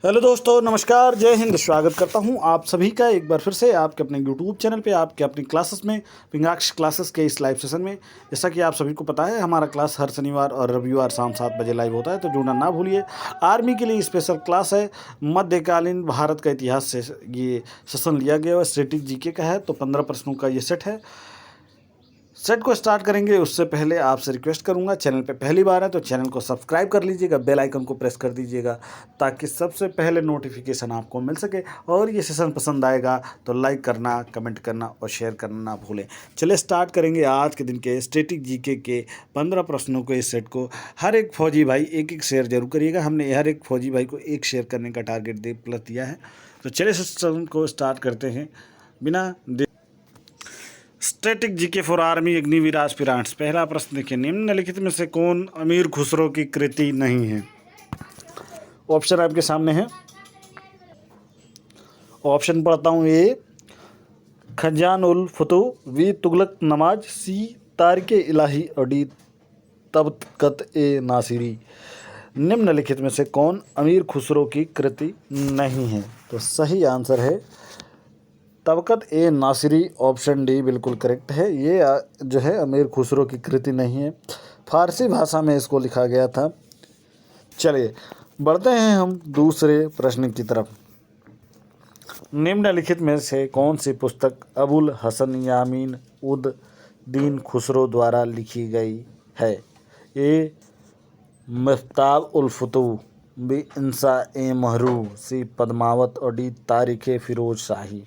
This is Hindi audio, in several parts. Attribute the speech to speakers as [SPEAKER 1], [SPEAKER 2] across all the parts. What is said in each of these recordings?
[SPEAKER 1] हेलो दोस्तों, नमस्कार, जय हिंद। स्वागत करता हूं आप सभी का एक बार फिर से आपके अपने यूट्यूब चैनल पे, आपके अपनी क्लासेस में, पिंगाक्ष क्लासेस के इस लाइव सेशन में। जैसा कि आप सभी को पता है, हमारा क्लास हर शनिवार और रविवार शाम 7 बजे लाइव होता है, तो जुड़ना ना भूलिए। आर्मी के लिए स्पेशल क्लास है। मध्यकालीन भारत का इतिहास से ये सेशन लिया गया है, स्टैटिक जीके का है, तो 15 प्रश्नों का ये सेट है। सेट को स्टार्ट करेंगे उससे पहले आपसे रिक्वेस्ट करूंगा, चैनल पे पहली बार है तो चैनल को सब्सक्राइब कर लीजिएगा, बेल आइकन को प्रेस कर दीजिएगा ताकि सबसे पहले नोटिफिकेशन आपको मिल सके। और ये सेशन पसंद आएगा तो लाइक करना, कमेंट करना और शेयर करना ना भूलें। चलिए स्टार्ट करेंगे आज के दिन के स्टैटिक जीके के 15 प्रश्नों के इस सेट को। हर एक फौजी भाई एक एक शेयर जरूर करिएगा। हमने हर एक फौजी भाई को एक शेयर करने का टारगेट प्लस दिया है। तो चलिए सेशन को स्टार्ट करते हैं बिना static GK for army Agniveer aspirants. पहला प्रश्न देखिए, निम्नलिखित में से कौन अमीर खुसरो की कृति नहीं है? ऑप्शन आपके सामने है। ऑप्शन पढ़ता हूँ। ए खजान उल फतू, बी तुगलक नमाज, सी तारिके इलाही और डी तबकत ए नासिरी। निम्नलिखित में से कौन अमीर खुसरो की कृति नहीं है? तो सही आंसर है तबकत ए नासिरी। ऑप्शन डी बिल्कुल करेक्ट है। ये जो है अमीर खुसरो की कृति नहीं है, फारसी भाषा में इसको लिखा गया था। चलिए बढ़ते हैं हम दूसरे प्रश्न की तरफ। निम्नलिखित में से कौन सी पुस्तक अबुल हसन यामीन उद दीन खुसरो द्वारा लिखी गई है? ए मफ्ताब उल फुतू, बी इंसा ए महरू, सी पद्मावत और डी तारीख़ फिरोज शाही।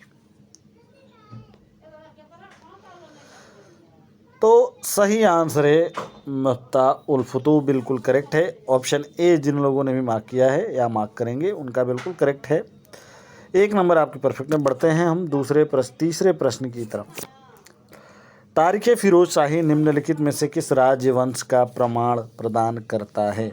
[SPEAKER 1] तो सही आंसर है मफ्ताह उल फुतू, बिल्कुल करेक्ट है। ऑप्शन ए जिन लोगों ने भी मार्क किया है या मार्क करेंगे उनका बिल्कुल करेक्ट है। एक नंबर आपके परफेक्ट में। बढ़ते हैं हम तीसरे प्रश्न की तरफ। तारीख़ फिरोज शाही निम्नलिखित में से किस राजवंश का प्रमाण प्रदान करता है?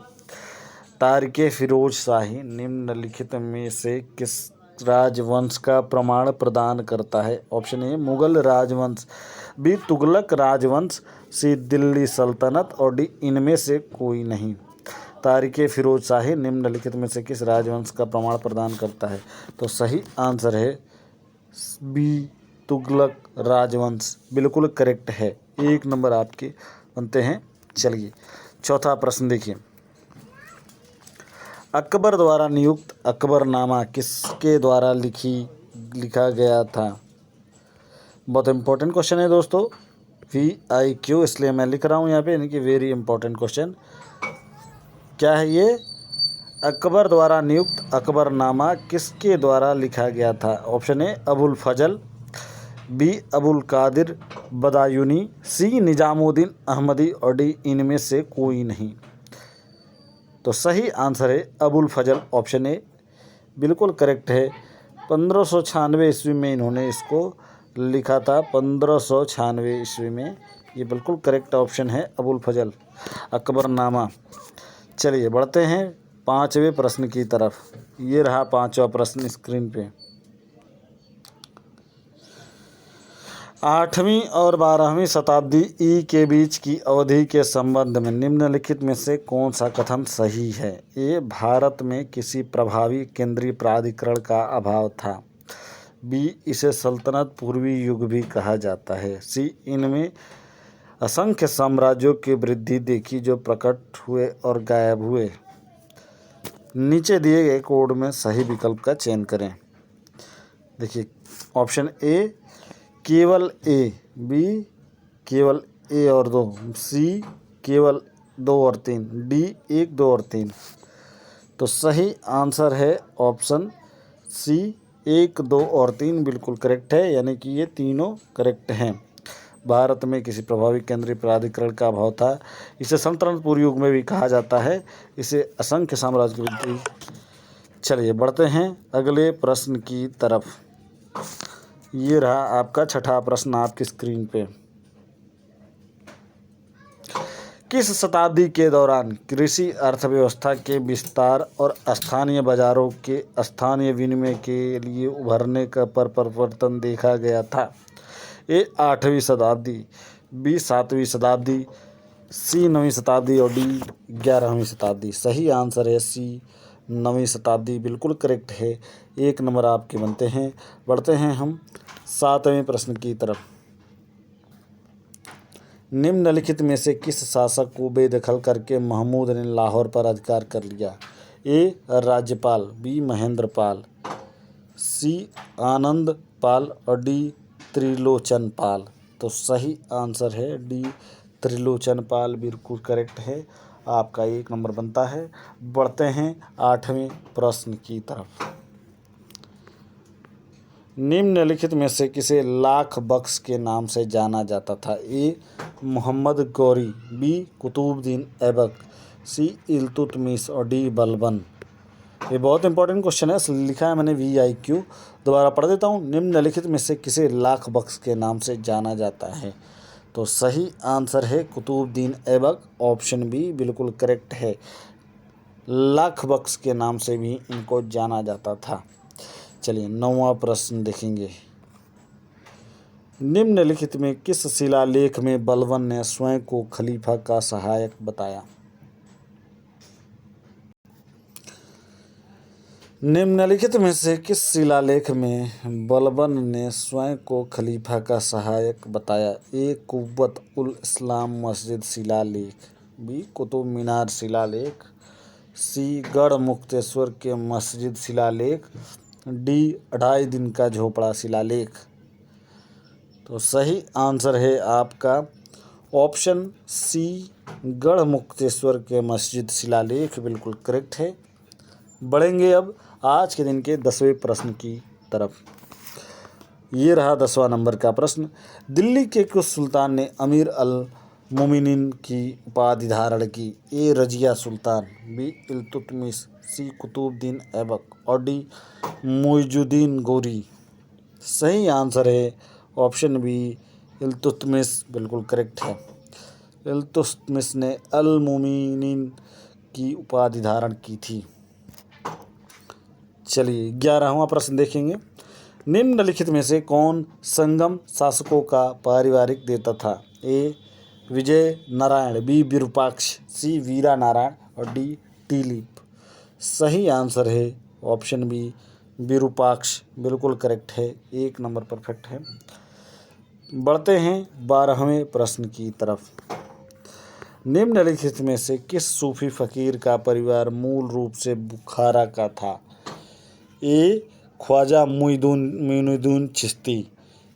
[SPEAKER 1] तारीख़ फिरोज शाही निम्नलिखित में से किस राजवंश का प्रमाण प्रदान करता है? ऑप्शन ए मुगल राजवंश, बी तुगलक राजवंश, सी दिल्ली सल्तनत और डी इनमें से कोई नहीं। तारीख़ फिरोज शाही निम्नलिखित में से किस राजवंश का प्रमाण प्रदान करता है? तो सही आंसर है बी तुगलक राजवंश, बिल्कुल करेक्ट है। एक नंबर आपके बनते हैं। चलिए चौथा प्रश्न देखिए। अकबर द्वारा नियुक्त अकबरनामा किसके द्वारा लिखा गया था? बहुत इंपॉर्टेंट क्वेश्चन है दोस्तों, VIQ इसलिए मैं लिख रहा हूँ यहाँ पे, यानी कि वेरी इंपॉर्टेंट क्वेश्चन। क्या है ये? अकबर द्वारा नियुक्त अकबरनामा किसके द्वारा लिखा गया था? Option A Abul Fazal, B Abul Qadir Badayuni, C Nizamuddin Ahmadi और डी इनमें से कोई नहीं। तो सही आंसर है अबुल फजल, ऑप्शन ए बिल्कुल करेक्ट है। 1596 ईस्वी में इन्होंने इसको लिखा था, 1596 ईस्वी में। ये बिल्कुल करेक्ट ऑप्शन है अबुल फजल अकबरनामा। चलिए बढ़ते हैं पांचवें प्रश्न की तरफ। ये रहा पांचवा प्रश्न स्क्रीन पे। 8वीं और 12वीं शताब्दी ई के बीच की अवधि के संबंध में निम्नलिखित में से कौन सा कथन सही है? ए भारत में किसी प्रभावी केंद्रीय प्राधिकरण का अभाव था, बी इसे सल्तनत पूर्वी युग भी कहा जाता है, सी इनमें असंख्य साम्राज्यों की वृद्धि देखी जो प्रकट हुए और गायब हुए। नीचे दिए गए कोड में सही विकल्प का चयन करें। देखिए ऑप्शन ए केवल ए, बी केवल ए और 2, सी केवल 2 और 3, डी 1, 2 और 3। तो सही आंसर है ऑप्शन सी 1, 2 और 3 बिल्कुल करेक्ट है, यानी कि ये तीनों करेक्ट हैं। भारत में किसी प्रभावी केंद्रीय प्राधिकरण का अभाव था, इसे सल्तनत पूर्व युग में भी कहा जाता है, इसे असंख्य साम्राज्य की वृद्धि। चलिए बढ़ते हैं अगले प्रश्न की तरफ। ये रहा आपका छठा प्रश्न आपकी स्क्रीन पे। किस शताब्दी के दौरान कृषि अर्थव्यवस्था के विस्तार और स्थानीय बाजारों के स्थानीय विनिमय के लिए उभरने का परिवर्तन देखा गया था? ए 8वीं शताब्दी, बी 7वीं शताब्दी, सी 9वीं शताब्दी और डी 11वीं शताब्दी। सही आंसर है सी 9वीं शताब्दी बिल्कुल करेक्ट है। 1 नंबर आपके बनते हैं। बढ़ते हैं हम 7वें प्रश्न की तरफ। निम्नलिखित में से किस शासक को बेदखल करके महमूद ने लाहौर पर अधिकार कर लिया? ए राज्यपाल, बी महेंद्र पाल, सी आनंद पाल और डी त्रिलोचन पाल। तो सही आंसर है डी त्रिलोचन पाल, बिल्कुल करेक्ट है। आपका 1 नंबर बनता है। बढ़ते हैं 8वें प्रश्न की तरफ। निम्नलिखित में से किसे लाख बख्श के नाम से जाना जाता था? ए मोहम्मद गौरी, बी कुतुबुद्दीन ऐबक, सी इल्तुतमिश और डी बलबन। ये बहुत इंपॉर्टेंट क्वेश्चन है, लिखा है मैंने VIQ। दोबारा पढ़ देता हूँ। निम्नलिखित में से किसे लाख बख्श के नाम से जाना जाता है? तो सही आंसर है कुतुबुद्दीन ऐबक, ऑप्शन बी बिल्कुल करेक्ट है। लाख बख्श के नाम से भी इनको जाना जाता था। चलिए 9वां प्रश्न देखेंगे। निम्नलिखित में किस शिलालेख में बलबन ने स्वयं को खलीफा का सहायक बताया? निम्नलिखित में से किस शिलालेख में बलबन ने स्वयं को खलीफा का सहायक बताया? ए कुव्वत उल इस्लाम मस्जिद शिलालेख, बी कुतुब मीनार शिलालेख, सी गढ़ मुक्तेश्वर के मस्जिद शिलालेख, डी 2.5 दिन का झोपड़ा शिलालेख। तो सही आंसर है आपका ऑप्शन सी गढ़ मुक्तेश्वर के मस्जिद शिलालेख, बिल्कुल करेक्ट है। बढ़ेंगे अब आज के दिन के 10वें प्रश्न की तरफ। ये रहा 10वां नंबर का प्रश्न। दिल्ली के किस सुल्तान ने अमीर अल मोमिनीन की उपाधि धारण की? ए रजिया सुल्तान, बी इल्तुतमिश, सी कुतुबुद्दीन ऐबक और डी मुइजुद्दीन गौरी। सही आंसर है ऑप्शन बी इल्तुतमिश, बिल्कुल करेक्ट है। इल्तुतमिश ने अल मोमिनीन की उपाधि धारण की थी। चलिए 11वां प्रश्न देखेंगे। निम्नलिखित में से कौन संगम शासकों का पारिवारिक देवता था? ए विजय नारायण, बी विरूपाक्ष, सी वीरा नारायण और डी टिलिप। सही आंसर है ऑप्शन बी विरूपाक्ष, बिल्कुल करेक्ट है। 1 नंबर परफेक्ट है। बढ़ते हैं 12वें प्रश्न की तरफ। निम्नलिखित में से किस सूफी फकीर का परिवार मूल रूप से बुखारा का था? A Khwaja Moinuddin Chishti,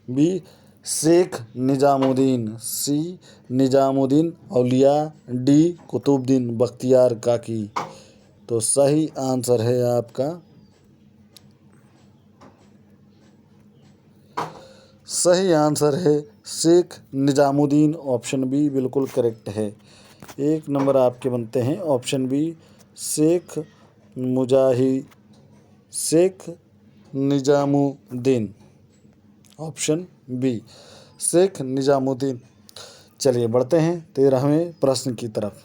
[SPEAKER 1] B Sheikh Nizamuddin, C Nizamuddin Auliya, D Qutbuddin Bakhtiyar Kaki. तो सही आंसर है आपका सही आंसर है शेख निजामुद्दीन, ऑप्शन बी बिल्कुल करेक्ट है। 1 नंबर आपके बनते हैं option B Sheikh Nizamuddin, option B Sheikh Nizamuddin. चलिए बढ़ते हैं 13वें प्रश्न की तरफ।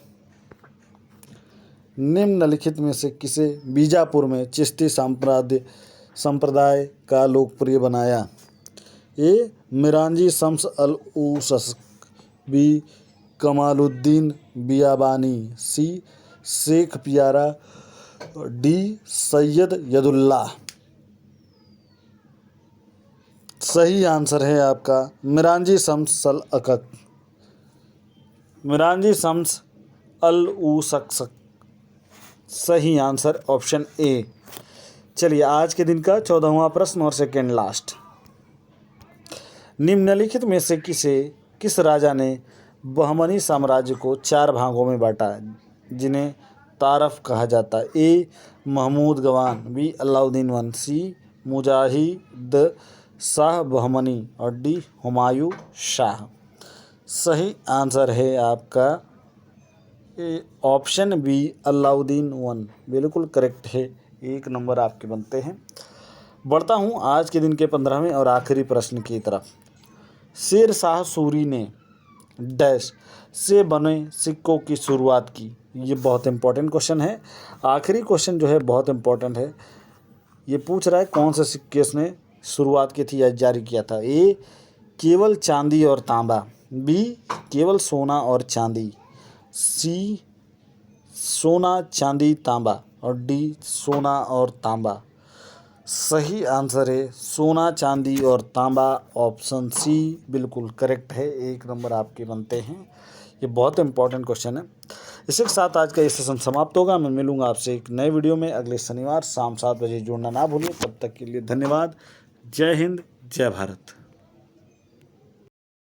[SPEAKER 1] निम्नलिखित में से किसे बीजापुर में चिश्ती संप्रदाय का लोकप्रिय बनाया? ए मिरांजी शम्स अल उसक, बी कमालुद्दीन बियाबानी, सी शेख पियारा, डी सैयद यदुल्ला। सही आंसर है आपका मिरांजी शम्स अल उसक। सही आंसर ऑप्शन ए। चलिए आज के दिन का 14वां प्रश्न और सेकेंड लास्ट। निम्नलिखित में से किस राजा ने बहमनी साम्राज्य को 4 भागों में बांटा जिन्हें तारफ कहा जाता है? ए महमूद गवान, बी अलाउद्दीन वन, सी मुजाहिद शाह बहमनी और डी हुमायूं शाह। सही आंसर है आपका ऑप्शन बी अलाउद्दीन वन, बिल्कुल करेक्ट है। 1 नंबर आपके बनते हैं। बढ़ता हूँ आज के दिन के 15वें और आखिरी प्रश्न की तरफ। शेर शाह सूरी ने डैश से बने सिक्कों की शुरुआत की? ये बहुत इंपॉर्टेंट क्वेश्चन है। आखिरी क्वेश्चन जो है बहुत इंपॉर्टेंट है। ये पूछ रहा है कौन से सिक्के उसने शुरुआत की थी या जारी किया था? ए केवल चांदी और तांबा, बी केवल सोना और चांदी, सी सोना चांदी तांबा और डी सोना और तांबा। सही आंसर है सोना, चांदी और तांबा। ऑप्शन सी बिल्कुल करेक्ट है। 1 नंबर आपके बनते हैं। ये बहुत इंपॉर्टेंट क्वेश्चन है। इसी के साथ आज का ये सेशन समाप्त होगा। मैं मिलूंगा आपसे एक नए वीडियो में अगले शनिवार शाम 7 बजे। जुड़ना ना भूलिए। तब तक के लिए धन्यवाद। जय हिंद, जय भारत।